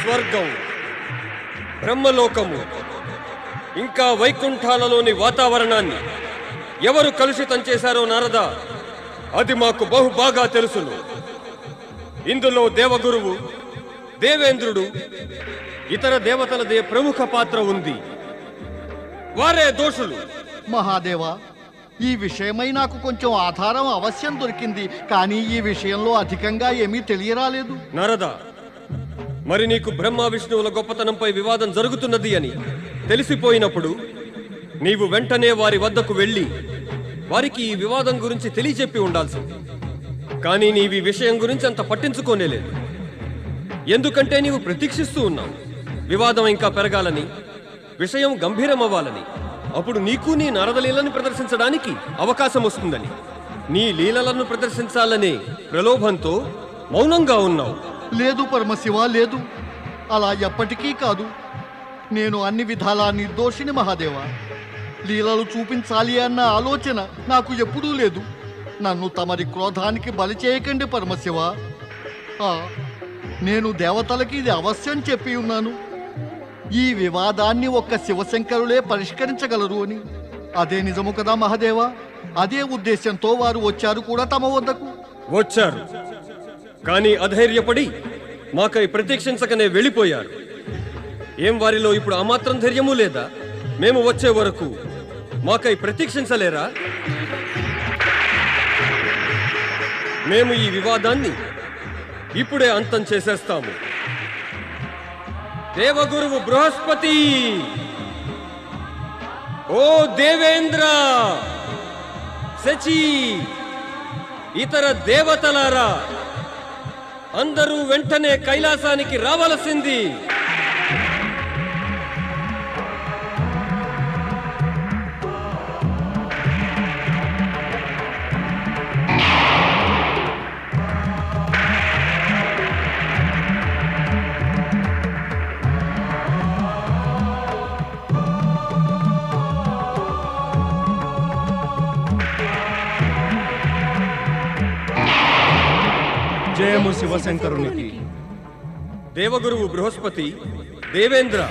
స్వర్గం, బ్రహ్మలోకము ఇంకా వైకుంఠాలలోని వాతావరణాన్ని ఎవరు కలుషితం చేశారో నారద, అది మాకు బాగా తెలుసును. ఇందులో దేవగురువు, దేవేంద్రుడు, ఇతర దేవతలదే ప్రముఖ పాత్ర ఉంది. వారే దోషులు. మహాదేవా, ఈ విషయమై నాకు కొంచెం ఆధారం అవశ్యం దొరికింది, కానీ ఈ విషయంలో అధికంగా ఏమీ తెలియరాలేదు. నారద, మరి నీకు బ్రహ్మ విష్ణువుల గొప్పతనంపై వివాదం జరుగుతున్నది అని తెలిసిపోయినప్పుడు నీవు వెంటనే వారి వద్దకు వెళ్ళి వారికి ఈ వివాదం గురించి తెలియజెప్పి ఉండాల్సింది. కానీ నీవు ఈ విషయం గురించి అంత పట్టించుకోనేలేదు. ఎందుకంటే నీవు ప్రతీక్షిస్తూ ఉన్నావు వివాదం ఇంకా పెరగాలని, విషయం గంభీరమవ్వాలని. అప్పుడు నీకు నీ నారద లీలను ప్రదర్శించడానికి అవకాశం వస్తుందని, నీ లీలలను ప్రదర్శించాలనే ప్రలోభంతో మౌనంగా ఉన్నావు. లేదు పరమశివ, లేదు. అలా ఎప్పటికీ కాదు. నేను అన్ని విధాలా నిర్దోషిని మహాదేవా. లీలలు చూపించాలి అన్న ఆలోచన నాకు ఎప్పుడూ లేదు. నన్ను తమరి క్రోధానికి బలి చేయకండి పరమశివ. నేను దేవతలకి ఇది అవశ్యం చెప్పి ఉన్నాను. ఈ వివాదాన్ని ఒక్క శివశంకరులే పరిష్కరించగలరు అని. అదే నిజము కదా మహాదేవా? అదే ఉద్దేశంతో వారు వచ్చారు కూడా తమ వద్దకు. వచ్చారు, కానీ అధైర్యపడి మాకై ప్రతీక్షించకనే వెళ్ళిపోయారు. ఏం వారిలో ఇప్పుడు అమాత్రం ధైర్యమూ లేదా? మేము వచ్చే వరకు మాకై ప్రతీక్షించలేరా? మేము ఈ వివాదాన్ని ఇప్పుడే అంతం చేసేస్తాము. దేవగురువు బృహస్పతి, ఓ దేవేంద్ర, శచి, ఇతర దేవతలారా, అందరూ వెంటనే కైలాసానికి రావలసింది. జయము శివశంకరునికి. దేవగురువు బృహస్పతి, దేవేంద్ర,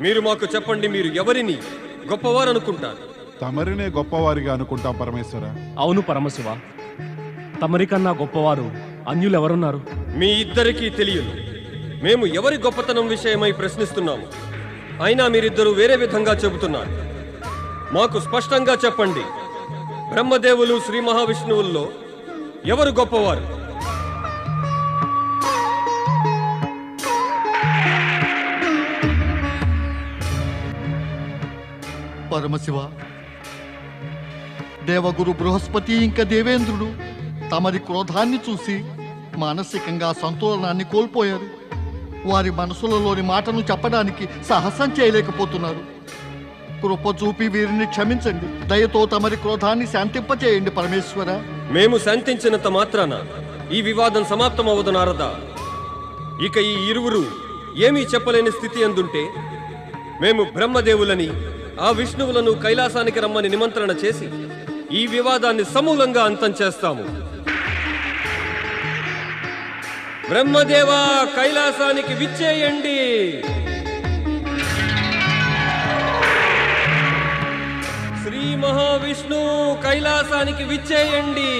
మీరు మాకు చెప్పండి, మీరు ఎవరిని గొప్పవారు అనుకుంటారు? తమరినే గొప్పవారిగా అనుకుంటాం పరమేశ్వర. అవును పరమశివ, తమరికన్నా గొప్పవారు అన్యులెవరున్నారు? మీ ఇద్దరికీ తెలియదు. మేము ఎవరి గొప్పతనం విషయమై ప్రశ్నిస్తున్నాము, అయినా మీరిద్దరూ వేరే విధంగా చెబుతున్నారు. మాకు స్పష్టంగా చెప్పండి, బ్రహ్మదేవులు శ్రీ మహావిష్ణువుల్లో ఎవరు గొప్పవారు? పరమశివ, దేవగురు బృహస్పతి ఇంకా దేవేంద్రుడు తమరి క్రోధాన్ని చూసి మానసికంగా సంతులనాన్ని కోల్పోయారు. వారి మనసులలోని మాటను చెప్పడానికి సాహసం చేయలేకపోతున్నారు. కృప చూపి వీరిని క్షమించండి. దయతో తమరి క్రోధాన్ని శాంతింపచేయండి పరమేశ్వర. మేము శాంతించినంత మాత్రాన ఈ వివాదం సమాప్తమవదు నారద. ఇక ఈ ఇరువురు ఏమీ చెప్పలేని స్థితి అందుంటే మేము బ్రహ్మదేవులని, ఆ విష్ణువులను కైలాసానికి రమ్మని నిమంత్రణ చేసి ఈ వివాదాన్ని సమూలంగా అంతం చేస్తాము. బ్రహ్మదేవా, కైలాసానికి విచ్చేయండి. శ్రీ మహావిష్ణు, కైలాసానికి విచ్చేయండి.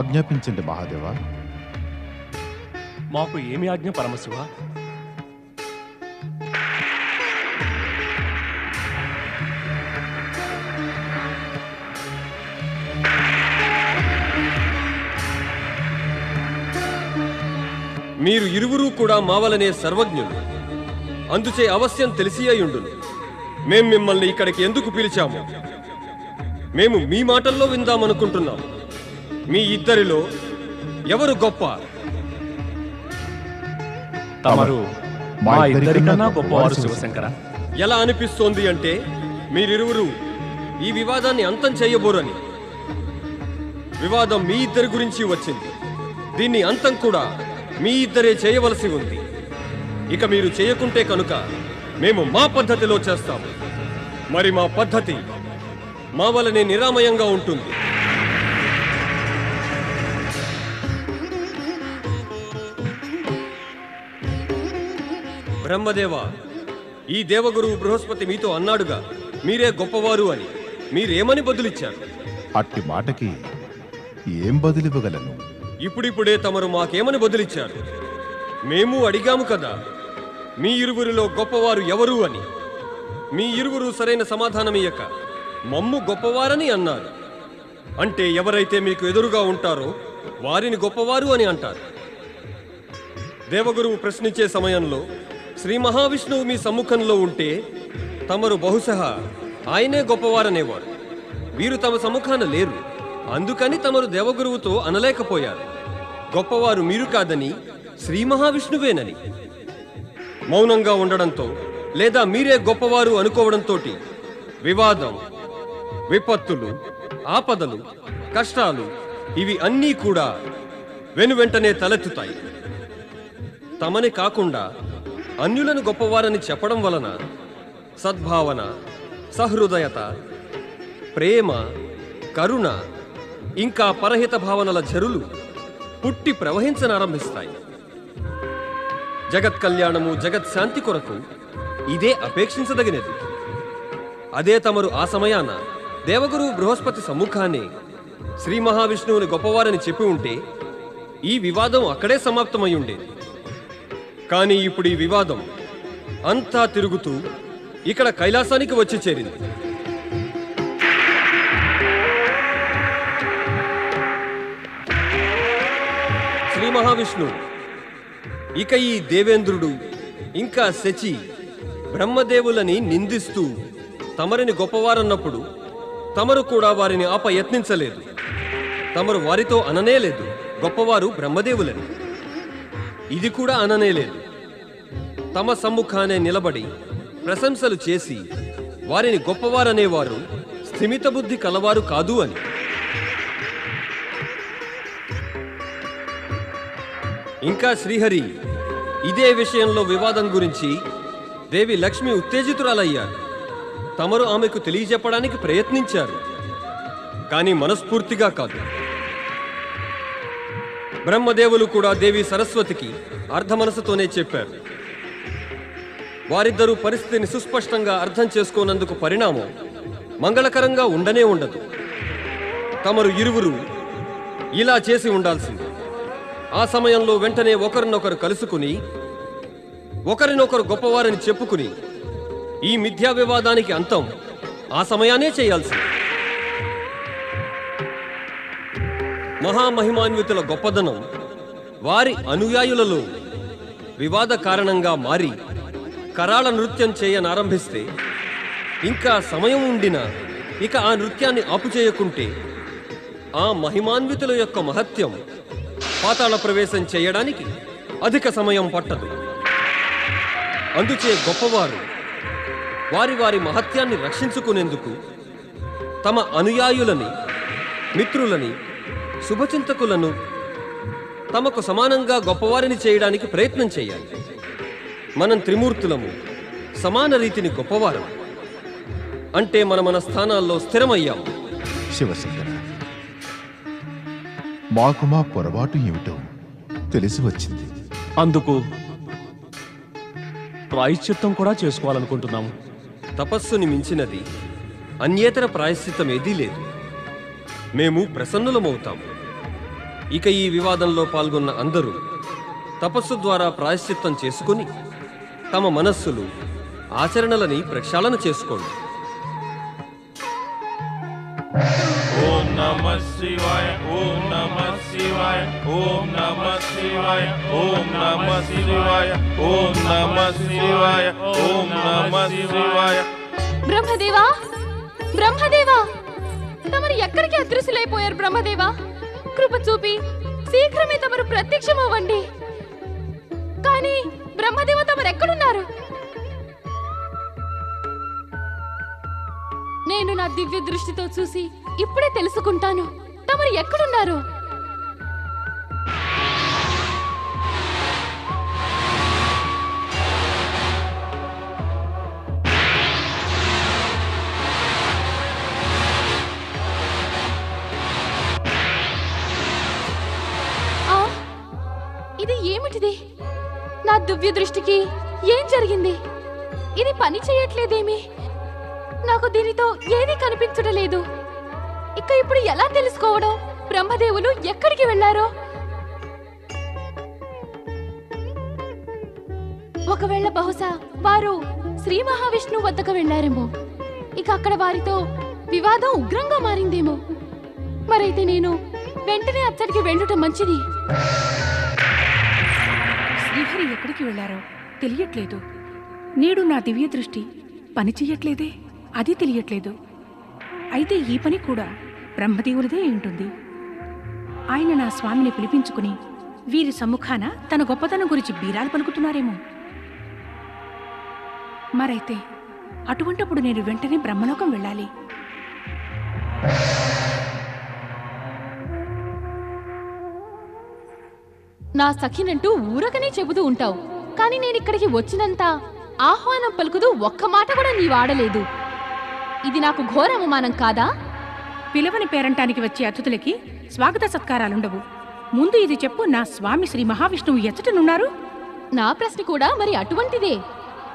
ఆజ్ఞాపించండి మహాదేవా. మాకు ఏమి ఆజ్ఞ పరమశివ? మీరు ఇరువురు కూడా మావలనే సర్వజ్ఞులు, అందుచే అవశ్యం తెలిసి అయ్యుండును. మేం మిమ్మల్ని ఇక్కడికి ఎందుకు పిలిచాము? మేము మీ మాటల్లో విందామనుకుంటున్నాం. మీ ఇద్దరిలో ఎవరు గొప్ప? తమరు మా ఇద్దరికన్నా గొప్పవారు శివశంకర. ఎలా అనిపిస్తోంది అంటే మీరిరువురు ఈ వివాదాన్ని అంతం చేయబోరని. వివాదం మీ ఇద్దరి గురించి వచ్చింది. దీన్ని అంతం కూడా మీ ఇద్దరే చేయవలసి ఉంది. ఇక మీరు చేయకుంటే కనుక మేము మా పద్ధతిలో చేస్తాము. మరి మా పద్ధతి మా వలనే నిరామయంగా ఉంటుంది. బ్రహ్మదేవ, ఈ దేవగురువు బృహస్పతి మీతో అన్నాడుగా మీరే గొప్పవారు అని. మీరేమని బదులిచ్చారు? అట్టి మాటకి ఏం బదులివ్వగలను? ఇప్పుడిప్పుడే తమరు మాకేమని బదులిచ్చారు? మేము అడిగాము కదా మీ ఇరువురిలో గొప్పవారు ఎవరు అని. మీ ఇరువురు సరైన సమాధానమియ్యక మమ్ము గొప్పవారని అన్నారు. అంటే ఎవరైతే మీకు ఎదురుగా ఉంటారో వారిని గొప్పవారు అని అంటారు. దేవగురువు ప్రశ్నించే సమయంలో శ్రీ మహావిష్ణువు మీ సమ్ముఖంలో ఉంటే తమరు బహుశా ఆయనే గొప్పవారనేవారు. వీరు తమ సమ్ముఖాన లేరు, అందుకని తమరు దేవగురువుతో అనలేకపోయారు. గొప్పవారు మీరు కాదని శ్రీ మహావిష్ణువేనని. మౌనంగా ఉండడంతో లేదా మీరే గొప్పవారు అనుకోవడంతో వివాదం, విపత్తులు, ఆపదలు, కష్టాలు ఇవి అన్నీ కూడా వెనువెంటనే తలెత్తుతాయి. తమని కాకుండా అన్యులను గొప్పవారని చెప్పడం వలన సద్భావన, సహృదయత, ప్రేమ, కరుణ ఇంకా పరహిత భావనల ఝరులు పుట్టి ప్రవహించనారంభిస్తాయి. జగత్ కళ్యాణము, జగత్ శాంతి కొరకు ఇదే అపేక్షించదగినది. అదే తమరు ఆ సమయాన దేవగురువు బృహస్పతి సమ్ముఖాన్ని శ్రీ మహావిష్ణువుని గొప్పవారని చెప్పి ఉంటే ఈ వివాదం అక్కడే సమాప్తమై ఉండేది. కానీ ఇప్పుడు ఈ వివాదం అంతా తిరుగుతూ ఇక్కడ కైలాసానికి వచ్చి చేరింది. శ్రీ మహావిష్ణువు ఇక ఈ దేవేంద్రుడు ఇంకా శచి బ్రహ్మదేవులని నిందిస్తూ తమరిని గొప్పవారన్నప్పుడు తమరు కూడా వారిని యత్నించలేదు. తమరు వారితో అననేలేదు గొప్పవారు బ్రహ్మదేవులని. ఇది కూడా అననేలేదు. తమ సమ్ముఖానే నిలబడి ప్రశంసలు చేసి వారిని గొప్పవారనేవారు స్థిమిత బుద్ధి కలవారు కాదు అని. ఇంకా శ్రీహరి ఇదే విషయంలో వివాదం గురించి దేవి లక్ష్మి ఉత్తేజితురాలయ్యారు. తమరు ఆమెకు తెలియజెప్పడానికి ప్రయత్నించారు, కానీ మనస్ఫూర్తిగా కాదు. బ్రహ్మదేవులు కూడా దేవి సరస్వతికి అర్ధ మనసుతోనే చెప్పారు. వారిద్దరూ పరిస్థితిని సుస్పష్టంగా అర్థం చేసుకోనందుకు పరిణామం మంగళకరంగా ఉండనే ఉండదు. తమరు ఇరువురు ఇలా చేసి ఉండాల్సింది. ఆ సమయంలో వెంటనే ఒకరినొకరు కలుసుకుని ఒకరినొకరు గొప్పవారని చెప్పుకుని ఈ మిథ్యా వివాదానికి అంతం ఆ సమయానే చేయాల్సింది. మహామహిమాన్వితుల గొప్పదనం వారి అనుయాయులలో వివాద కారణంగా మారి కరాళ నృత్యం చేయనారంభిస్తే ఇంకా సమయం ఉండినా ఇక ఆ నృత్యాన్ని ఆపుచేయకుంటే ఆ మహిమాన్వితుల యొక్క మహత్యం పాతాళ ప్రవేశం చేయడానికి అధిక సమయం పట్టదు. అందుచే గొప్పవారు వారి వారి మహత్యాన్ని రక్షించుకునేందుకు తమ అనుయాయులని, మిత్రులని, శుభచింతకులను తమకు సమానంగా గొప్పవారిని చేయడానికి ప్రయత్నం చేయాలి. మనం త్రిమూర్తులము సమాన రీతిని గొప్పవారం అంటే మన స్థానాల్లో స్థిరమయ్యాము. శివశంకర, మాకు మా పొరపాటు ఏమిటో తెలిసి వచ్చింది. అందుకు ప్రాయశ్చిత్తం కూడా చేసుకోవాలనుకుంటున్నాము. తపస్సుని మించినది అన్యేతర ప్రాయశ్చిత్తం ఏదీ లేదు. మేము ప్రసన్నులమవుతాము. ఇక ఈ వివాదంలో పాల్గొన్న అందరూ తపస్సు ద్వారా ప్రాయశ్చిత్తం చేసుకుని తమ మనస్సులు, ఆచరణలని ప్రక్షాళన చేసుకోండి. ఓం నమః శివాయ, ఓం నమః శివాయ, ఓం నమః శివాయ, ఓం నమః శివాయ, ఓం నమః శివాయ, ఓం నమః శివాయ. బ్రహ్మదేవా, బ్రహ్మదేవా, తమరు ఎక్కడికి అదృశ్యులైపోయారు? బ్రహ్మదేవా, కృప చూపి శీఘ్రమే తమరు ప్రత్యక్షమవ్వండి. కానీ బ్రహ్మదేవ, తమరు ఎక్కడున్నారు? నేను నా దివ్య దృష్టితో చూసి ఇప్పుడే తెలుసుకుంటాను తమరు ఎక్కడున్నారు. ఇది ఏమిటిది? నా దివ్య దృష్టికి ఏం జరిగింది? ఇది పని చేయట్లేదేమి? నాకు దీనితో ఏదీ కనిపించడం లేదు. ఇక ఇప్పుడు ఎలా తెలుసుకోవడం బ్రహ్మదేవులు ఎక్కడికి వెళ్లారో? ఒకవేళ బహుశా వారు శ్రీ మహావిష్ణువు వద్దకు వెళ్లారేమో. ఇక అక్కడ వారితో వివాదం ఉగ్రంగా మారిందేమో. మరైతే నేను వెంటనే అక్కడికి వెళ్ళటం మంచిది. శ్రీహరి ఎక్కడికి వెళ్లారో తెలియట్లేదు. నేడు నా దివ్య దృష్టి పని చెయ్యట్లేదే, అది తెలియట్లేదు. అయితే ఈ పని కూడా బ్రహ్మదేవులదే ఉంటుంది. ఆయన నా స్వామిని పిలిపించుకుని వీరి సమ్ముఖాన తన గొప్పతనం గురించి బీరాలు పలుకుతున్నారేమో. మరైతే అటువంటప్పుడు నేను వెంటనే బ్రహ్మలోకం వెళ్ళాలి. నా సఖినంటూ ఊరకనే చెబుతూ ఉంటావు, కానీ నేనిక్కడికి వచ్చినంత ఆహ్వానం పలుకుతూ ఒక్క మాట కూడా నీవాడలేదు. ఇది నాకు ఘోర అవమానం కాదా? పిలవని పేరంటానికి వచ్చే అతిథులకి స్వాగత సత్కారాలుండవు. ముందు ఇది చెప్పు, నా స్వామి శ్రీ మహావిష్ణువు ఎచ్చటనున్నారు? నా ప్రశ్న కూడా మరి అటువంటిదే.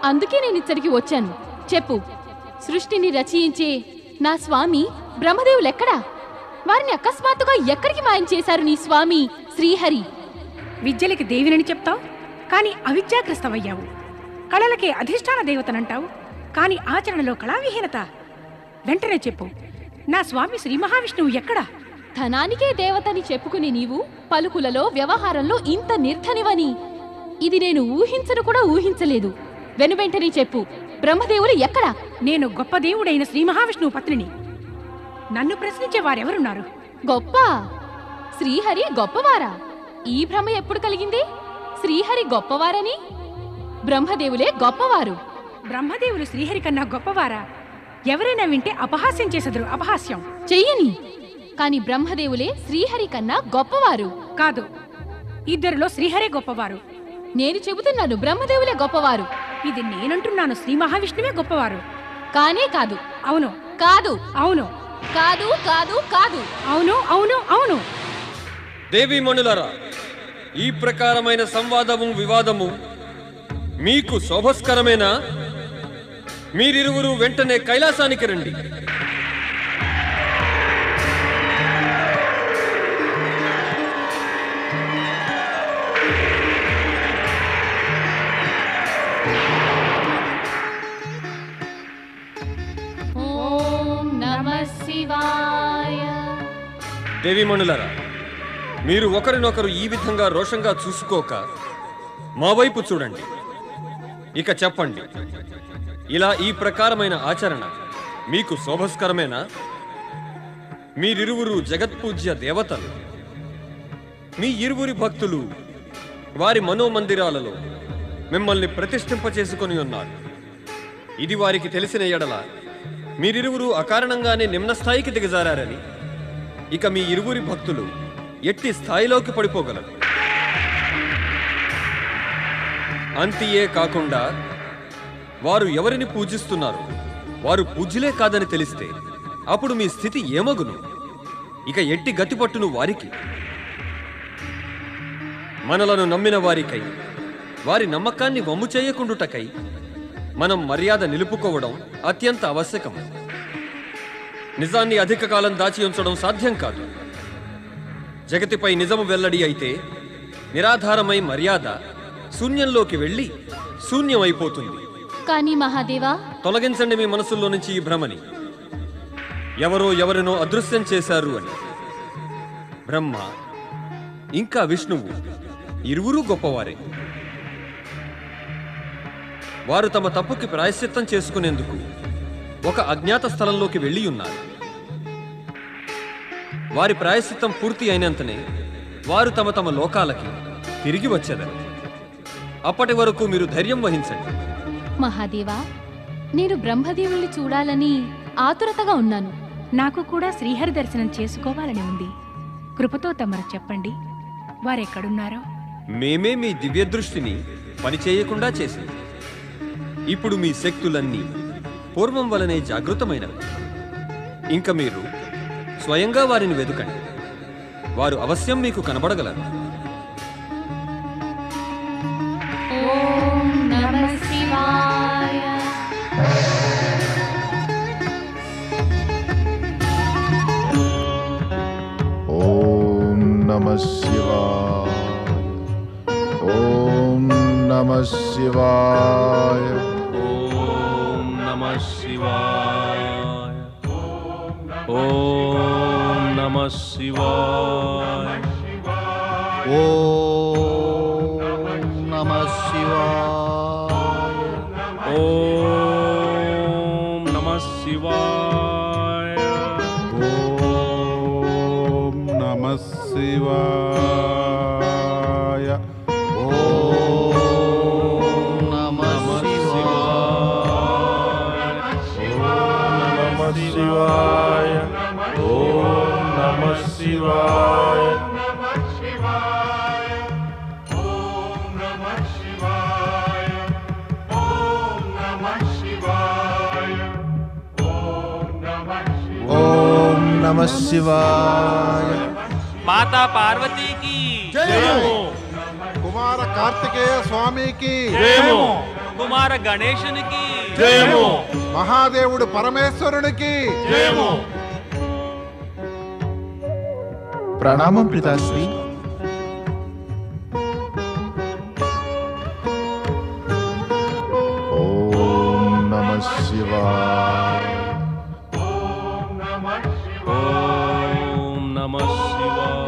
అందుకే నేనిచ్చడికి వచ్చాను. చెప్పు, సృష్టిని రచయించే నా స్వామి బ్రహ్మదేవులెక్కడా? వారిని అకస్మాత్తుగా ఎక్కడికి మాయం చేశారు నీ స్వామి శ్రీహరి? విద్యలకి దేవినని చెప్తావు, కాని అవిద్యాగ్రస్తమయ్యావు. కళలకే అధిష్టాన దేవతనంటావు, కాని ఆచరణలో కళావిహీనత. వెంటనే చెప్పు, నా స్వామి శ్రీ మహావిష్ణువు ఎక్కడా? ధనానికే దేవతని చెప్పుకుని నీవు పలుకులలో వ్యవహారంలో ఇంత నిర్ధనివని ఇది నేను ఊహించను కూడా ఊహించలేదు. వెనువెంటనే చెప్పు, బ్రహ్మదేవులు ఎక్కడా? నేను గొప్ప దేవుడైన శ్రీ మహావిష్ణువు పత్నిని. నన్ను ప్రశ్నించే వారెవరున్నారు? గొప్ప శ్రీహరి గొప్పవారా? ఈ భ్రమ ఎప్పుడు కలిగింది? శ్రీహరి గొప్పవారని? బ్రహ్మదేవులే గొప్పవారు. బ్రహ్మదేవులు శ్రీహరి కన్నా గొప్పవారా? ఎవరైనా వింటే అపహాస్యం చేసెదరు. అపహాస్యం చెయ్యని. కాని బ్రహ్మదేవులే శ్రీహరి కన్నా గొప్పవారు. కాదు, ఇద్దరిలో శ్రీహరే గొప్పవారు. నేను చెబుతున్నాను, బ్రహ్మదేవులే గొప్పవారు. ఇది నేనంటున్నాను, శ్రీ మహావిష్ణువే గొప్పవారు. కానే కాదు. అవును కాదు. అవును కాదు. కాదు. కాదు. అవును అవును అవును. దేవీమణులారా, ఈ ప్రకారమైన సంవాదము వివాదము మీకు శోభస్కరమేనా? మీరిరువురు వెంటనే కైలాసానికి రండి. ఓం నమః శివాయ. దేవీమణులారా, మీరు ఒకరినొకరు ఈ విధంగా రోషంగా చూసుకోక మా వైపు చూడండి. ఇక చెప్పండి, ఇలా ఈ ప్రకారమైన ఆచరణ మీకు శోభస్కరమేనా? మీరిరువురు జగత్పూజ్య దేవతలు. మీ ఇరువురి భక్తులు వారి మనోమందిరాలలో మిమ్మల్ని ప్రతిష్ఠింపచేసుకొని ఉన్నారు. ఇది వారికి తెలిసిన ఎడల మీరిరువురు అకారణంగానే నిమ్న స్థాయికి దిగజారని ఇక మీ ఇరువురి భక్తులు ఎట్టి స్థాయిలోకి పడిపోగలరు. అంతియే కాకుండా వారు ఎవరిని పూజిస్తున్నారు వారు పూజ్యులే కాదని తెలిస్తే అప్పుడు మీ స్థితి ఏమగును? ఇక ఎట్టి గతిపట్టును వారికి. మనలను నమ్మిన వారికై, వారి నమ్మకాన్ని వమ్ము చేయకుండుటకై మనం మర్యాద నిలుపుకోవడం అత్యంత ఆవశ్యకం. నిజాన్ని అధిక కాలం దాచి ఉంచడం సాధ్యం కాదు. జగతిపై నిజము వెల్లడి అయితే నిరాధారమై మర్యాద శూన్యంలోకి వెళ్ళి శూన్యమైపోతుంది. కానీ మహాదేవా, తొలగించండి మీ మనసుల్లో నుంచి ఈ భ్రమని. ఎవరో ఎవరినో అదృశ్యం చేశారు అని. బ్రహ్మ ఇంకా విష్ణువు ఇరువురూ గొప్పవారే. వారు తమ తప్పుకి ప్రాయశ్చిత్తం చేసుకునేందుకు ఒక అజ్ఞాత స్థలంలోకి వెళ్ళి ఉన్నారు. వారి ప్రాయశ్చిత్తం పూర్తి అయినంతనే వారు తమ తమ లోకాలకి తిరిగి వచ్చేదరు. అప్పటి వరకు మీరు ధైర్యం వహించండి. మహాదేవా, నేను బ్రహ్మదేవుల్ని చూడాలని ఆతురతగా ఉన్నాను. నాకు కూడా శ్రీహరి దర్శనం చేసుకోవాలని ఉంది. కృపతో తమరు చెప్పండి, వారెక్కడున్నారో. మేమే మీ దివ్య దృష్టిని పనిచేయకుండా చేసింది. ఇప్పుడు మీ శక్తులన్నీ పూర్వం వలనే జాగృతమైనవి. ఇంక మీరు స్వయంగా వారిని వెతుకండి. వారు అవశ్యం మీకు కనబడగలరు. నమః శివాయ. ఓం నమః శివాయ. ఓం నమః శివాయ. ఓం నమః శివాయ. ఓం నమః శివాయ. ఓం నమః శివాయ. ఓం నమః శివాయ. ఓం నమః శివాయ. ఓం నమః శివాయ. మాతా పార్వతీకి కుమార కార్తికేయ స్వామికి కుమార గణేశునికి మహాదేవుడు పరమేశ్వరునికి ప్రణామం పితాశ్రీ. ఓం నమః శివాయ. ఓం నమః శివాయ. ఓం నమః శివాయ.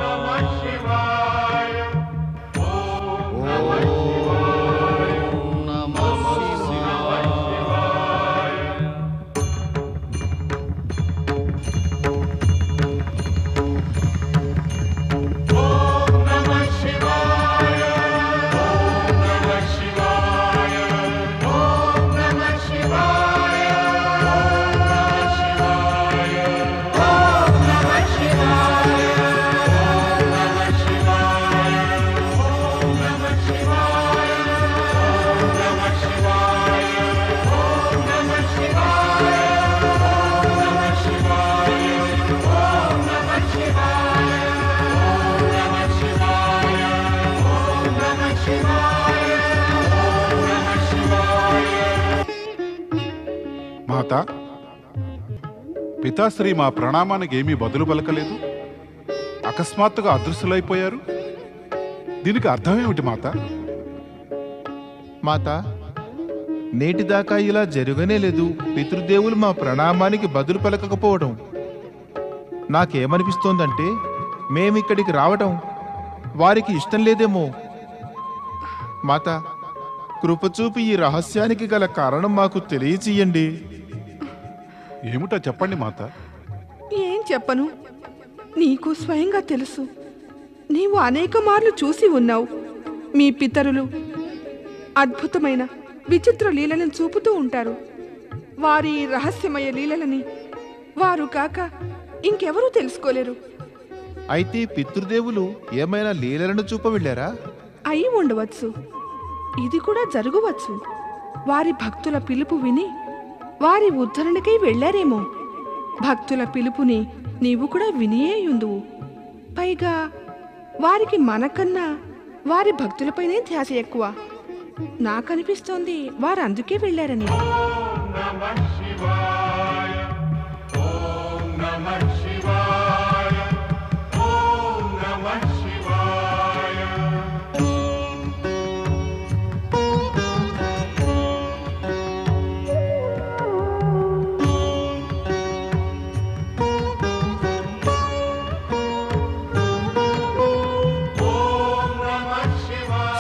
మాత, పితాశ్రీ మా ప్రణామానికి ఏమీ బదులు పలకలేదు. అకస్మాత్తుగా అదృశ్యులైపోయారు. దీనికి అర్థమేమిటి మాత? మాత, నేటిదాకా ఇలా జరగనే లేదు. పితృదేవులు మా ప్రణామానికి బదులు పలకకపోవడం. నాకేమనిపిస్తోందంటే మేమిక్కడికి రావటం వారికి ఇష్టం లేదేమో. మాత, కృపచూపి ఈ రహస్యానికి గల కారణం మాకు తెలియచేయండి. ఏమిటో చెప్పండి మాత. ఏం చెప్పను, నీకు స్వయంగా తెలుసు. నీవు అనేక మార్లు చూసి ఉన్నావు. మీ పితరులు అద్భుతమైన విచిత్ర లీలలను చూపుతూ ఉంటారు. వారి రహస్యమయ లీలలని వారు కాక ఇంకెవరూ తెలుసుకోలేరు. అయితే పితృదేవులు ఏమైనా లీలలను చూప వెళ్ళారా? అయి ఉండవచ్చు, ఇది కూడా జరగవచ్చు. వారి భక్తుల పిలుపు విని వారి ఉద్ధరణకై వెళ్ళారేమో. భక్తుల పిలుపుని నీవు కూడా వినియేయుందువు. పైగా వారికి మనకన్నా వారి భక్తులపైనే ధ్యాస ఎక్కువ. నాకనిపిస్తోంది వారు అందుకే వెళ్ళారని.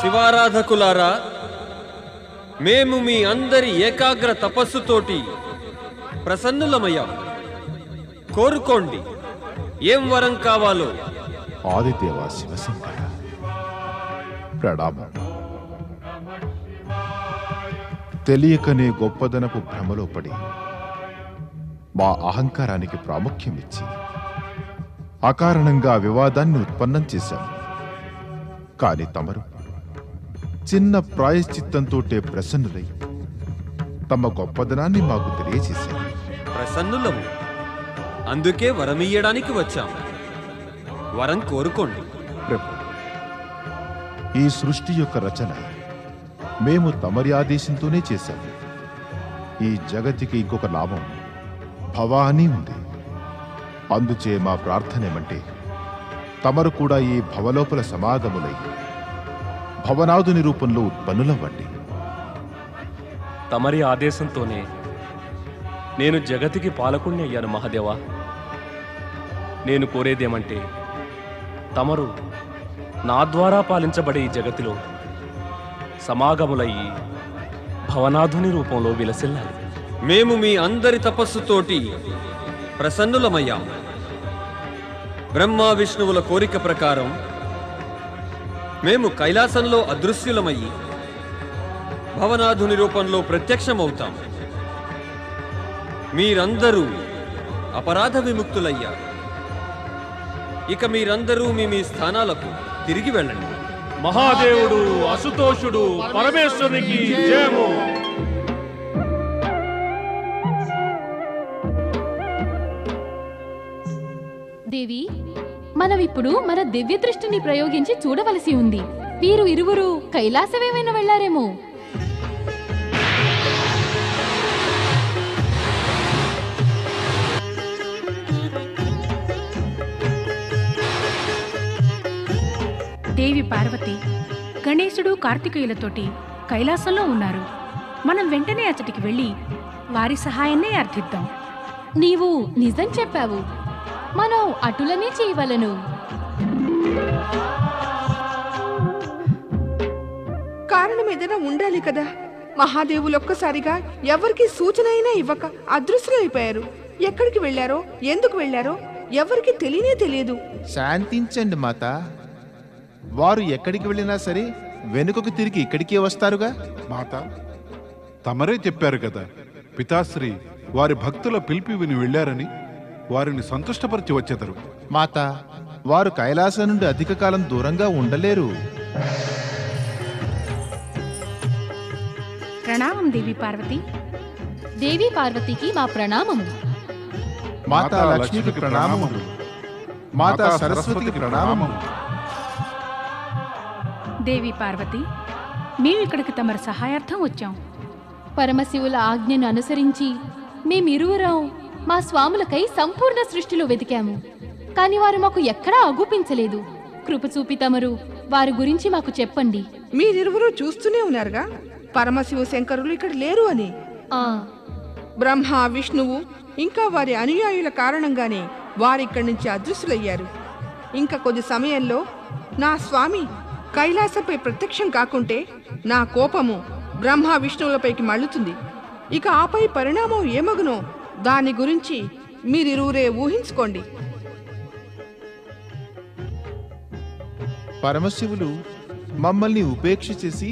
శివారాధకులారా, మేము మీ అందరి ఏకాగ్ర తపస్సుతోటి ప్రసన్నులమయ్యాం. కోరుకోండి, ఏం వరం కావాలో. ఆదిదేవ శివశంకర ప్రణామం. తెలియకనే గొప్పదనపు భ్రమలో పడి మా అహంకారానికి ప్రాముఖ్యమిచ్చి అకారణంగా వివాదాన్ని ఉత్పన్నం చేశాము. కాని తమరు చిన్న ప్రాయశ్చిత్తంతోటే ప్రసన్నులై తమ గొప్పదనాన్ని మాకు తెలియచేశారు. ప్రసన్నులము, అందుకే వరమియ్యడానికి వచ్చాము. వరం కోరుకోండి. ప్రభు, ఈ సృష్టి యొక్క రచన మేము తమరి ఆదేశంతోనే చేశాము. ఈ జగతికి ఇంకొక నామం భవానీ ఉంది. అందుచే మా ప్రార్థనేమంటే తమరు కూడా ఈ భవలోపల సమాగములై భవనాదుని రూపంలో ఉత్పన్నులవ్వండి. తమరి ఆదేశంతోనే నేను జగతికి పాలకుణ్ణి అయ్యాను మహాదేవా. నేను కోరేదేమంటే తమరు నా ద్వారా పాలించబడే ఈ జగతిలో సమాగములయ్యి భవనాధుని రూపంలో విలసిల్లాలి. మేము మీ అందరి తపస్సుతోటి ప్రసన్నులమయ్యాం. బ్రహ్మ విష్ణువుల కోరిక ప్రకారం మేము కైలాసంలో అదృశ్యులమయ్యి భవనాధుని రూపంలో ప్రత్యక్షమవుతాం. మీరందరూ అపరాధ విముక్తులయ్యారు. ఇక మీరందరూ మీ స్థానాలకు తిరిగి వెళ్ళండి. మహాదేవుడు అసుతోషుడు పరమేశ్వరునికి జయము. దేవి, మనం ఇప్పుడు మన దివ్య దృష్టిని ప్రయోగించి చూడవలసి ఉంది. వీరు ఇరువురు కైలాసమేమైనా వెళ్లారేమో. దేవి పార్వతి గణేశుడు కార్తికేయులతోటి కైలాసంలో ఉన్నారు. మనం వెంటనే అచ్చటికి వెళ్ళి వారి సహాయాన్నే అర్థిద్దాం. నీవు నిజం చెప్పావు. మనం అటులనే చేయవలను. కారణం ఏదైనా ఉండాలి కదా. మహాదేవులు ఒక్కసారిగా ఎవరికి సూచన అయినా ఇవ్వక అదృశ్యులైపోయారు. ఎక్కడికి వెళ్లారో, ఎందుకు వెళ్లారో ఎవరికి తెలియనే తెలియదు. శాంతించండి మాత. వారు ఎక్కడికి వెళ్ళినా సరే వెనుకకు తిరిగి ఇక్కడికే వస్తారుగా. మాత, తమరే చెప్పారు కదా, పితాశ్రీ వారి భక్తుల పిలిపి విని వెళ్ళారని. వారిని సంతుష్టపరిచి వచ్చేదరు. మాత, వారు కైలాసం నుండి అధిక కాలం దూరంగా ఉండలేరు. ప్రణామం దేవి పార్వతి. దేవి పార్వతికి మా ప్రణామము. మాతా లక్ష్మికి ప్రణామములు. మాతా సరస్వతికి ప్రణామములు. దేవి పార్వతి, మేము ఇక్కడికి తమరి సహాయార్థం వచ్చాం. పరమశివుల ఆజ్ఞను అనుసరించి మేమిరువురం మా స్వాములకై సంపూర్ణ సృష్టిలో వెతికాము. కాని వారు మాకు ఎక్కడా అగుపించలేదు. కృప చూపి తమరు వారి గురించి మాకు చెప్పండి. మీరిరువురు చూస్తూనే ఉన్నారుగా పరమశివ శంకరులు ఇక్కడ లేరు అని. బ్రహ్మ విష్ణువు ఇంకా వారి అనుయాయుల కారణంగానే వారిక్కడి నుంచి అదృశ్యులయ్యారు. ఇంకా కొద్ది సమయంలో నా స్వామి కైలాసంపై ప్రత్యక్షం కాకుంటే నా కోపము బ్రహ్మ విష్ణువులపైకి మళ్ళుతుంది. ఇక ఆపై పరిణామం ఏమగునో దాని గురించి మీరిరువురే ఊహించుకోండి. పరమశివులు మమ్మల్ని ఉపేక్ష చేసి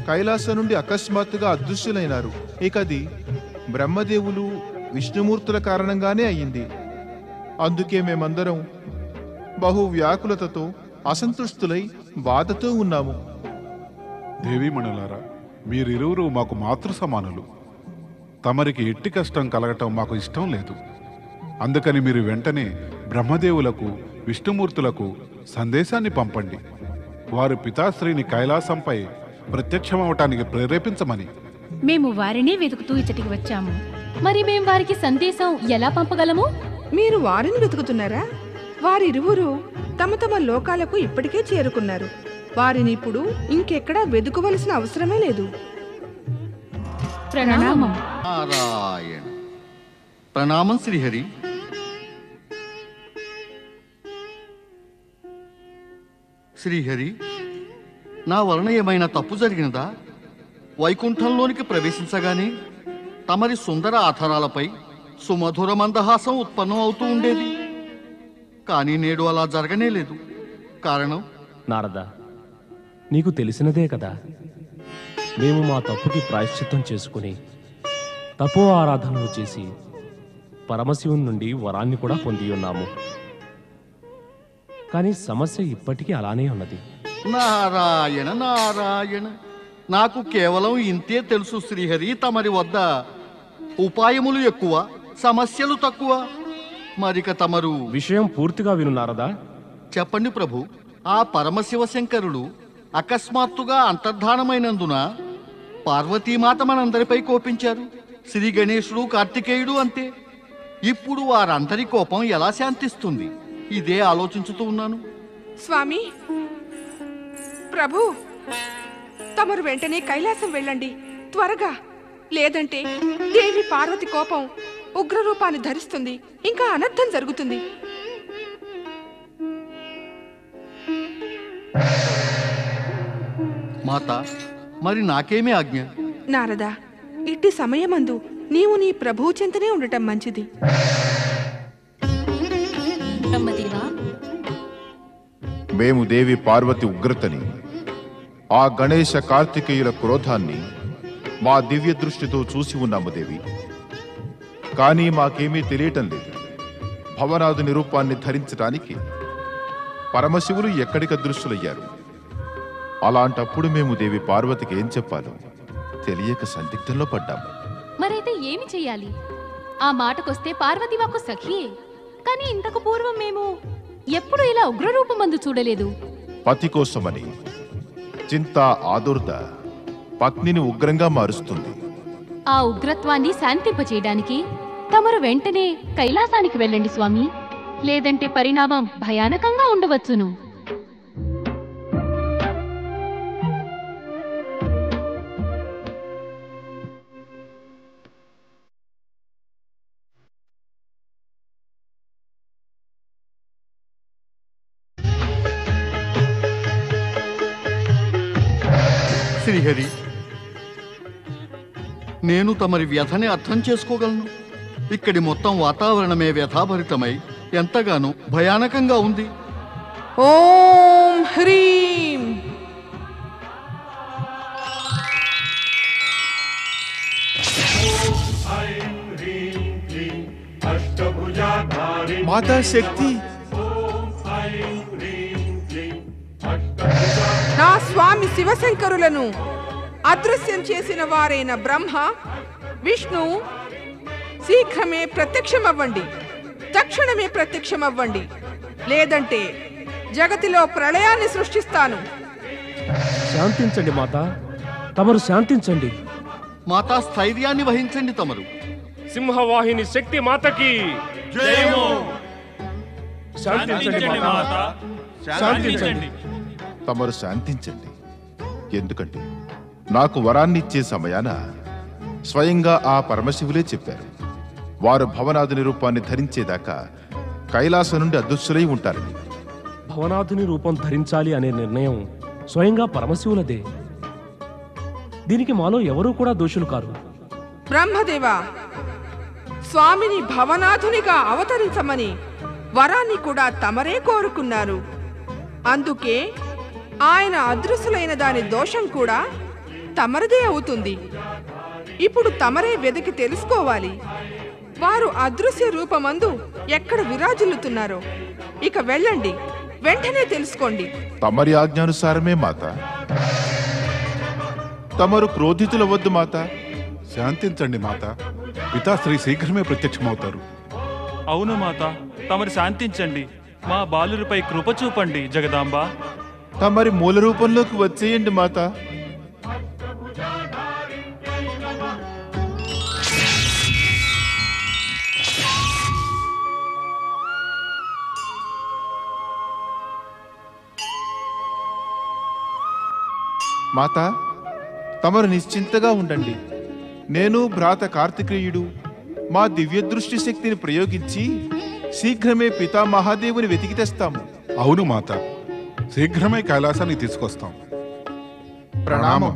కైలాసం నుండి అకస్మాత్తుగా అదృశ్యులైనారు. ఇక అది బ్రహ్మదేవులు విష్ణుమూర్తుల కారణంగానే అయ్యింది. అందుకే మేమందరం బహు వ్యాకులతతో అసంతృష్టులై బాధతో ఉన్నాము. దేవీమణులారా, మీరిరువురు మాకు మాతృ సమానులు. తమరికి ఎట్టి కష్టం కలగటం మాకు ఇష్టం లేదు. అందుకని మీరు వెంటనే బ్రహ్మదేవులకు విష్ణుమూర్తులకు సందేశాన్ని పంపండి. వారు పితాశ్రీని కైలాసంపై ప్రత్యక్షమవటానికి ప్రేరేపించమని. మేము వారినే వెతుకుతూ ఇచ్చటికి వచ్చాము. మరి మేం వారికి సందేశం ఎలా పంపగలము? మీరు వారిని వెతుకుతున్నారా? వారిరువురు తమ తమ లోకాలకు ఇప్పటికే చేరుకున్నారు. వారిని ఇప్పుడు ఇంకెక్కడా వెతుకవలసిన అవసరమే లేదు. ప్రణామం. నారాయణ. ప్రణామం శ్రీహరి. శ్రీహరి, నా వలన ఏమైనా తప్పు జరిగినదా? వైకుంఠంలోనికి ప్రవేశించగానే తమరి సుందర ఆధారాలపై సుమధుర మందహాసం ఉత్పన్నం అవుతూ ఉండేది. కానీ నేడు అలా జరగనే లేదు. కారణం? నారద, నీకు తెలిసినదే కదా. మేము మా తప్పుకి ప్రాయశ్చిత్తం చేసుకుని తపో ఆరాధనలు చేసి పరమశివుని నుండి వరాన్ని కూడా పొంది ఉన్నాము. కానీ సమస్య ఇప్పటికీ అలానే ఉన్నది. నారాయణ నారాయణ. నాకు కేవలం ఇంతే తెలుసు శ్రీహరి. తమరి వద్ద ఉపాయములు ఎక్కువ, సమస్యలు తక్కువ. మరిక తమరు విషయం పూర్తిగా విను నారదా. చెప్పండి ప్రభు. ఆ పరమశివ శంకరులు అకస్మాత్తుగా అంతర్ధానమైనందున పార్వతీమాత మనందరిపై కోపించారు. శ్రీ గణేశుడు కార్తికేయుడు అంతే. ఇప్పుడు వారందరి కోపం ఎలా శాంతిస్తుంది? ఇదే ఆలోచించుతూ ఉన్నాను. స్వామి, ప్రభు, తమరు వెంటనే కైలాసం వెళ్ళండి, త్వరగా. లేదంటే దేవి పార్వతి కోపం ఉగ్రరూపాన్ని ధరిస్తుంది, ఇంకా అనర్థం జరుగుతుంది. మాత, మరి నాకేమీ ఆజ్ఞ? నారదా, ఇట్టి సమయమందు నీవు నీ ప్రభువు చెంతనే ఉండటం మంచిది. మేము దేవి పార్వతి ఉగ్రతని, ఆ గణేశ కార్తికేయుల క్రోధాన్ని మా దివ్య దృష్టితో చూసి ఉన్నాము దేవి. కానీ మాకేమీ తెలియటం లేదు. భవనాథుని రూపాన్ని ధరించటానికి పరమశివులు ఎక్కడికి దృశ్యులయ్యారు. అలాంటప్పుడు మేము దేవి పార్వతికి ఏం చెప్పాలో తెలియక సందిగ్ధంలో పడ్డాము. మరైతే ఏమి చెయ్యాలి? ఆ మాటకొస్తే పార్వతి మాకు సఖియే, కానీ ఇంతకు పూర్వం మేము ఎప్పుడు ఇలా ఉగ్రరూపమందు చూడలేదు. పతి కోసమని చింత ఆదుర్ద పత్నిని ఉగ్రంగా మారుస్తుంది. ఆ ఉగ్రత్వాన్ని శాంతింపచేయడానికి తమరు వెంటనే కైలాసానికి వెళ్ళండి స్వామి, లేదంటే పరిణామం భయానకంగా ఉండవచ్చును. శ్రీహరి, నేను తమరి వ్యధని అర్థం చేసుకోగలను. ఇక్కడి మొత్తం వాతావరణమే వ్యథాభరితమై ఎంతగానో భయానకంగా ఉంది. ఓం హ్రీం. మాతా శక్తి, నా స్వామి శివశంకరులను అదృశ్యం చేసిన వారైన బ్రహ్మ, విష్ణు శీఘ్రమే ప్రత్యక్షమవ్వండి, తక్షణమే ప్రత్యక్షమవ్వండి, లేదంటే జగతిలో ప్రళయాన్ని సృష్టిస్తాను. శాంతించండి మాత, తమరు శాంతించండి. మాతా, స్థైర్యాన్ని వహించండి తమరు. సింహవాహిని శక్తి మాతకి జయము. శాంతించండి మాత, శాంతించండి. తమరు శాంతించండి. ఎందుకంటే నాకు వరాన్నిచ్చే సమయాన స్వయంగా ఆ పరమశివులే చెప్పారు. వారు భవనాథుని రూపాన్ని ధరించేదాకా కైలాసం నుండి అదృశ్యులై ఉంటారని. భవనాథుని రూపం ధరించాలి అనే నిర్ణయం స్వయంగా పరమశివులదే. దీనికి మాలో ఎవరూ కూడా దోషులు కారు. బ్రహ్మదేవా, స్వామిని భవనాథునిగా అవతరించమని వరాన్ని కూడా తమరే కోరుకున్నారు. అందుకే ఆయన అదృశ్యులైన దాని దోషం కూడా తమరిదే అవుతుంది. ఇప్పుడు తమరే వెతికి తెలుసుకోవాలి, వారు అదృశ్య రూపమందు ఎక్కడ విరాజిల్లుతున్నారో. ఇక వెళ్ళండి, వెంటనే తెలుసుకోండి. తమరి ఆజ్ఞానుసారమే మాత. తమరు క్రోధితులవద్దు మాత. శాంతించండి మాత, పితాశ్రీ శీఘ్రమే ప్రత్యక్షమవుతారు. అవును మాత, తమరు శాంతించండి. మా బాలురిపై కృప చూపండి జగదాంబ. తమరి మూల రూపంలోకి వచ్చేయండి మాత. మాత, తమరు నిశ్చింతగా ఉండండి. నేను భ్రాత కార్తికేయుడు మా దివ్య దృష్టి శక్తిని ప్రయోగించి శీఘ్రమే పితా మహాదేవుని వెతికి తెస్తాము. అవును మాత, శీఘ్రమే కైలాసాన్ని తీసుకొస్తాం. ప్రణామం.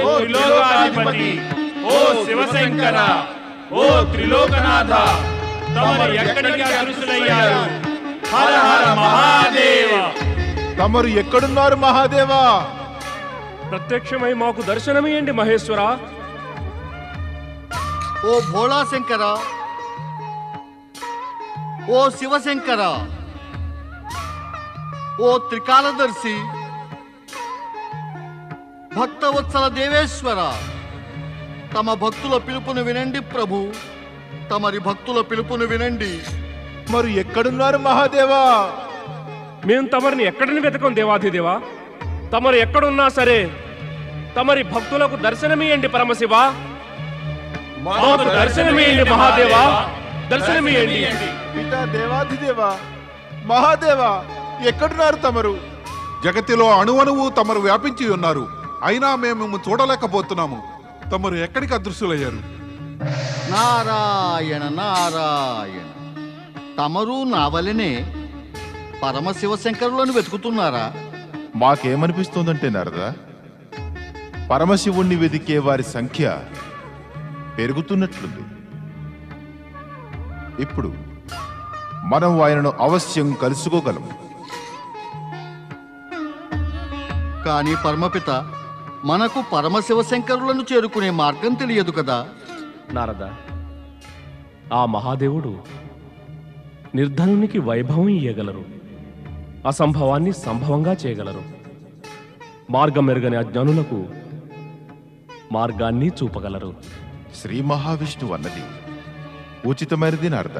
ఓ త్రిలోకాధిపతి, ఓ శివశంకర, ఓ త్రిలోకనాథ, తమరు ఎక్కడికి అదృశ్యులయ్యారు? హర హర మహాదేవ. తమరు ఎక్కడున్నారు మహాదేవా? ప్రత్యక్షమై మాకు దర్శనమియండి మహేశ్వర. ఓ భోళాశంకర, ఓ శివశంకర, ఓ త్రికాలదర్శి, భక్తవత్సల దేవేశ్వర, తమ భక్తుల పిలుపును వినండి ప్రభు, తమరి భక్తుల పిలుపును వినండి. మరి ఎక్కడున్నారు మహాదేవా? మేము తమరిని ఎక్కడిని వెతకం దేవాధిదేవా. తమరు ఎక్కడున్నా సరే తమరి భక్తులకు దర్శనమియండి పరమశివ. మాకు దర్శనమియండి మహాదేవా, దర్శనమియండి. పితా దేవాధిదేవా, మహాదేవా, ఎక్కడున్నారు తమరు? జగతిలో అణువణువు తమరు వ్యాపించి ఉన్నారు. అయినా మేము చూడలేకపోతున్నాము. తమరు ఎక్కడికి అదృశ్యులయ్యారు? నారాయణ నారాయణ, తమరు నా వలనే పరమశివశంకరులను వెతుకుతున్నారా? మాకేమనిపిస్తోందంటే నారదా, పరమశివుణ్ణి వెదికే వారి సంఖ్య పెరుగుతున్నట్లుంది. ఇప్పుడు మనం ఆయనను అవశ్యం కలుసుకోగలం. కానీ పరమపిత, మనకు పరమశివశంకరులను చేరుకునే మార్గం తెలియదు కదా. నారద, ఆ మహాదేవుడు నిర్ధనునికి వైభవం ఇయ్యగలరు, అసంభవాన్ని సంభవంగా చేయగలరు. మార్గం మెరుగని అజ్ఞానులకు మార్గాన్ని చూపగలరు. శ్రీ మహావిష్ణువు అన్నది ఉచితమైనది నారద.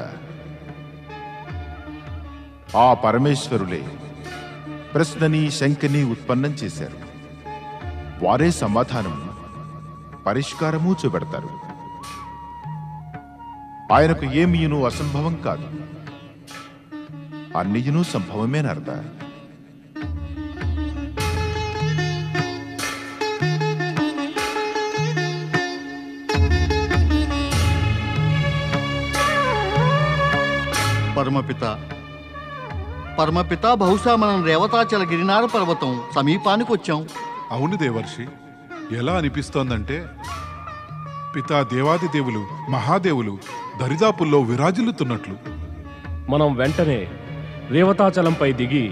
ఆ పరమేశ్వరులే ప్రశ్నని శంకని ఉత్పన్నం చేశారు. వారే సమాధానం పరిష్కారము చూపెడతారు. ఆయనకు ఏమీయును అసంభవం కాదు, అన్నియును సంభవమే నారద. పరమపిత పరమపిత, బహుశా మనం రేవతాచల గిరినార పర్వతం సమీపానికి వచ్చాం. అవును దేవర్షి, ఎలా అనిపిస్తోందంటే పితా దేవాదిదేవులు మహాదేవులు దరిదాపుల్లో విరాజిల్లుతున్నట్లు. మనం వెంటనే రేవతాచలంపై దిగి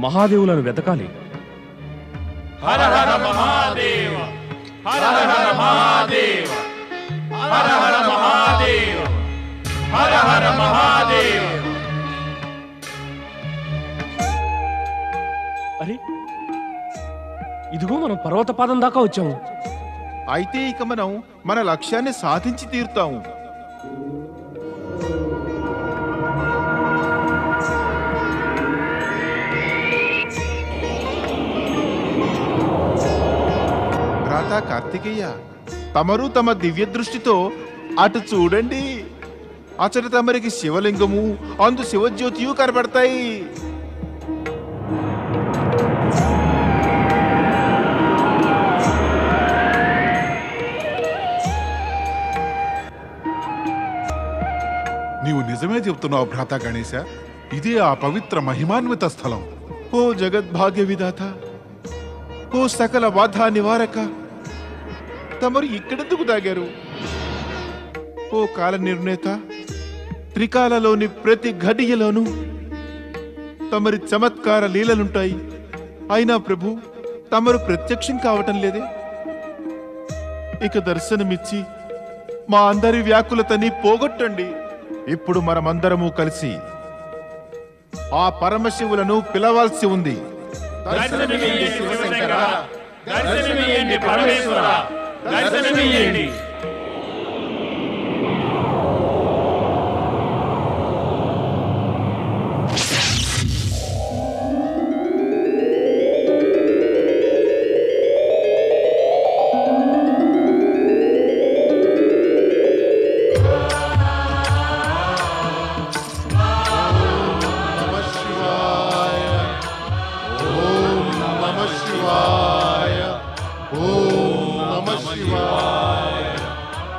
మహాదేవులను వెతకాలి. హర హర మహాదేవ, హర హర మహాదేవ, హర హర మహాదేవ, హర హర మహాదేవ. అరే, ఇదిగో మనం పర్వతపాదం దాకా వచ్చాము. అయితే ఇక మనం మన లక్ష్యాన్ని సాధించి తీరుతాము. భ్రాత కార్తికేయ, తమరు తమ దివ్య దృష్టితో అటు చూడండి. అచట తమరికి శివలింగము, అందు శివజ్యోతియు కనబడతాయి. నీవు నిజమే చెప్తున్నావు భ్రాత గణేశ. ఇదే ఆ పవిత్ర మహిమాన్విత స్థలం. ఓ జగద్భాగ్య విధాత, ఓ సకల బాధా నివారక, తమరు ఇక్కడెందుకు దాగారు? ఓ కాల నిర్ణేత, త్రికాలలోని ప్రతి ఘడియలోనూ తమరి చమత్కార లీలలుంటాయి. అయినా ప్రభు, తమరు ప్రత్యక్షం కావటం లేదే. ఇక దర్శనమిచ్చి మా అందరి వ్యాకులతని పోగొట్టండి. ఇప్పుడు మనమందరము కలిసి ఆ పరమశివులను పిలవాల్సి ఉంది. దర్శనమియ్యండి శివశంకర, దర్శనమియ్యండి పరమేశ్వర, దర్శనమియ్యండి.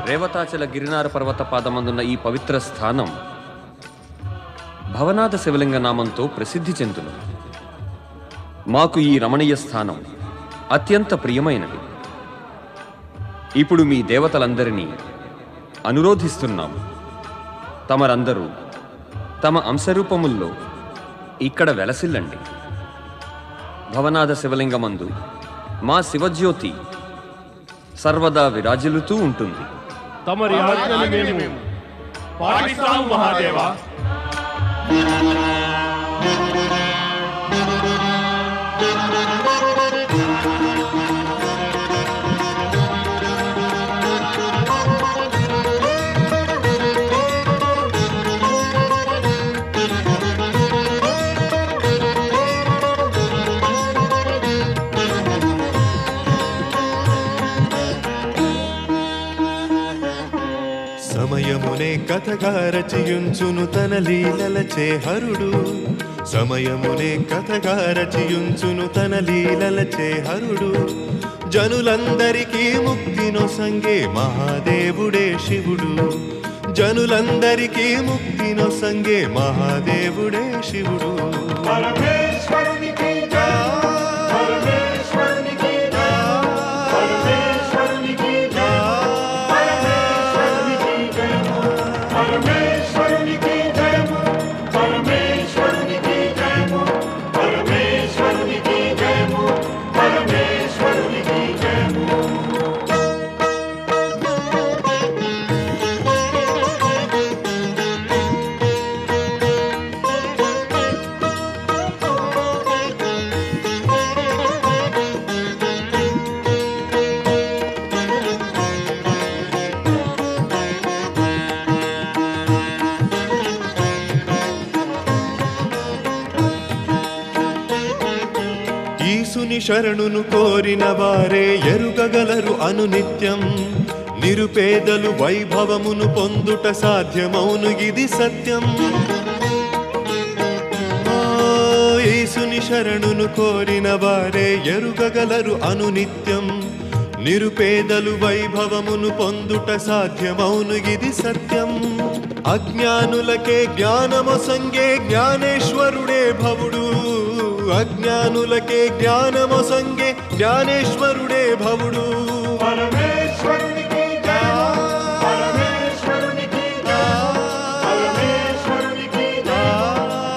రేవతాచల గిరినార పర్వత పాదమందున్న ఈ పవిత్ర స్థానం భవనాథ శివలింగ నామంతో ప్రసిద్ధి చెందును. మాకు ఈ రమణీయ స్థానం అత్యంత ప్రియమైనది. ఇప్పుడు మీ దేవతలందరినీ అనురోధిస్తున్నాము, తమరందరూ తమ అంశరూపముల్లో ఇక్కడ వెలసిల్లండి. భవనాథ శివలింగమందు మా శివజ్యోతి సర్వదా విరాజిల్లుతూ ఉంటుంది. తమరి ఆజ్ఞలు మేము పాటిస్తాము మహాదేవా. సమయమునే కథగా రచయించును తన లీలలచే హరుడు సమయమునే కథగా రచయించును తన లీలలచే హరుడు జనులందరికీ ముక్తినొసంగే మహాదేవుడే శివుడు జనులందరికీ ముక్తినొసంగే మహాదేవుడే శివుడు పరమేశ్వరునికి జై పరమేశ్వరునికి జై పరమేశ్వరునికి జై పరమేశ్వరునికి జై పరమేశ్వరునికి జై పరమేశ్వరునికి జై పరమేశ్వరునికి జై పరమేశ్వరునికి జై ఈసుని శరణును కోరిన వారే ఎరుగగలరు అనునిత్యం నిరుపేదలు వైభవమును పొందుట సాధ్యమౌను ఇది సత్యం ఈసుని శరణును కోరిన వారే ఎరుగగలరు అనునిత్యం నిరుపేదలు వైభవమును పొందుట సాధ్యమౌను ఇది సత్యం అజ్ఞానులకే జ్ఞానమొసంగే జ్ఞానేశ్వరుడే భవుడు అజ్ఞానులకే జ్ఞానమొసంగే జ్ఞానేశ్వరుడే భవుడు పరమేశ్వరునికి జై పరమేశ్వరునికి జై పరమేశ్వరునికి జై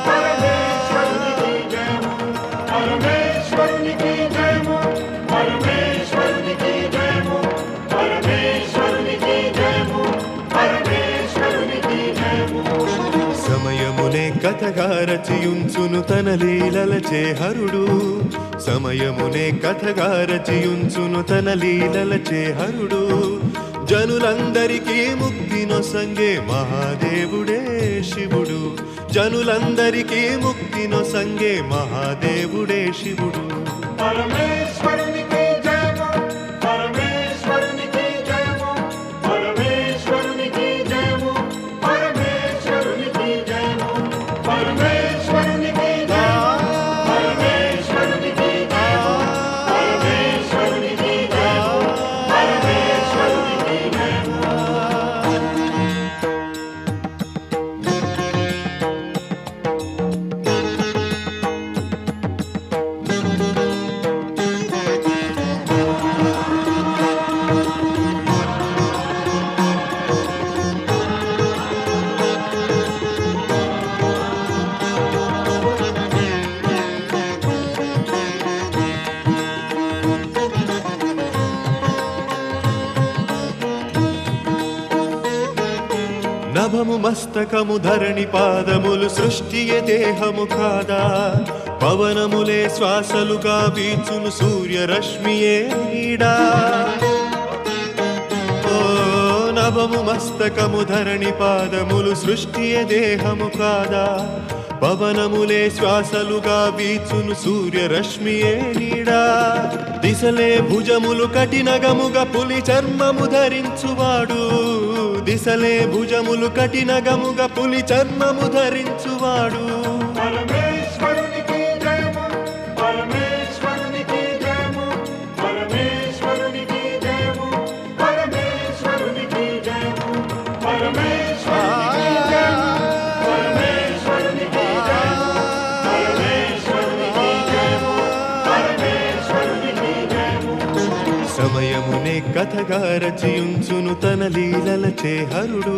పరమేశ్వరునికి జై పరమేశ్వరునికి జై పరమేశ్వరునికి జై పరమేశ్వరునికి జై పరమేశ్వరునికి జై సమయమునే కథగా రచయించును తన లీలలచే హరుడు సమయమునే కథగా రచయించును తన లీలలచే హరుడు జనులందరికీ ముక్తినొసంగే మహాదేవుడే శివుడు జనులందరికీ ముక్తినొసంగే మహాదేవుడే శివుడు పరమేశ్వరునికి జై పరమేశ్వరునికి జై పరమేశ్వరునికి జై పరమేశ్వరునికి జై పరమేశ్వరునికి జై పరమేశ్వరునికి జై పరమేశ్వరునికి జై పరమేశ్వరునికి జై నభము మస్తకము ధరణి పాదములు సృష్టియే దేహము కాదా పవనములే శ్వాసలుగా వీచును సూర్యరశ్మియే నీడా ఓ నభము మస్తకము ధరణి పాదములు సృష్టియే దేహము కాదా పవనములే శ్వాసలుగా వీచును సూర్యరశ్మియే నీడా దిశలే భుజములు కఠినగముగా పులి చర్మము ధరించువాడు దిశలే భుజములు కఠినగముగా పులి చర్మము ధరించువాడు పరమేశ్వరునికి జై పరమేశ్వరునికి జై పరమేశ్వరునికి జై పరమేశ్వరునికి జై పరమేశ్వరునికి జై పరమేశ్వరునికి జై పరమేశ్వరునికి జై పరమేశ్వరునికి జై సమయమునే కథగా రచయించును తన లీలలచే హరుడు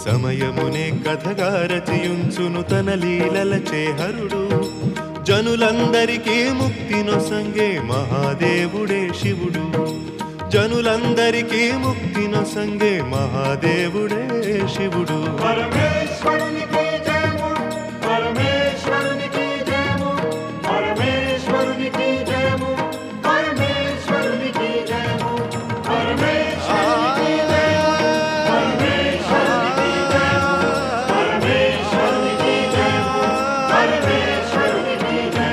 సమయమునే కథగా రచయించును తన లీలలచే హరుడు జనులందరికీ ముక్తినొసంగే మహాదేవుడే శివుడు జనులందరికీ ముక్తినొసంగే మహాదేవుడే శివుడు పరమేశ్వరునికి జై పరమేశ్వరునికి జై పరమేశ్వరునికి జై పరమేశ్వరునికి జై పరమేశ్వరునికి జై పరమేశ్వరునికి జై పరమేశ్వరునికి జై పరమేశ్వరునికి జై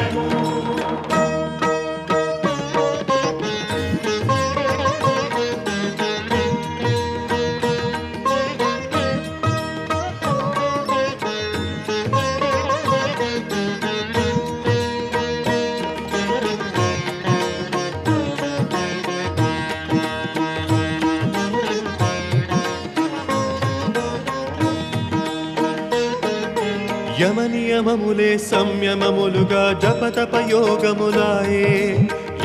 యమనియమములే సంయమములుగా జపతపయోగములాయే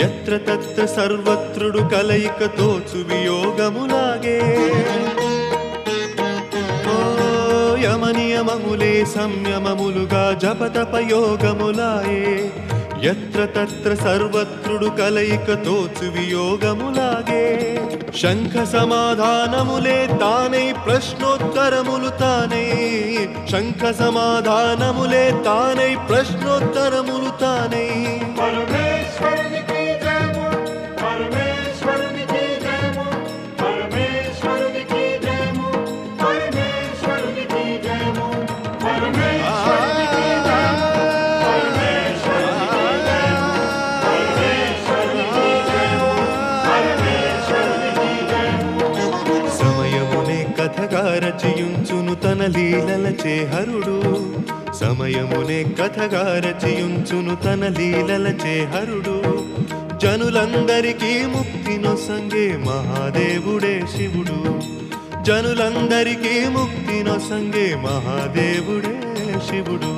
ఎత్ర తత్ర సర్వత్రుడు కలయిక తోచు వియోగములాగే ఓ యమనియమములే సంయమములుగా జపతపయోగములాయే ఎత్ర తత్ర సర్వత్రుడు కలయిక తోచు వియోగములాగే శంఖ సమాధానములే తానై ప్రశ్నోత్తరములు తానై శంఖ సమాధానములే తానై ప్రశ్నోత్తరములు తానై కథగా రచయించును తన లీలలచే హరుడు సమయమునే కథగా రచయించును తన లీలలచే హరుడు జనులందరికీ ముక్తినొసంగే మహాదేవుడే శివుడు జనులందరికీ ముక్తినొసంగే మహాదేవుడే శివుడు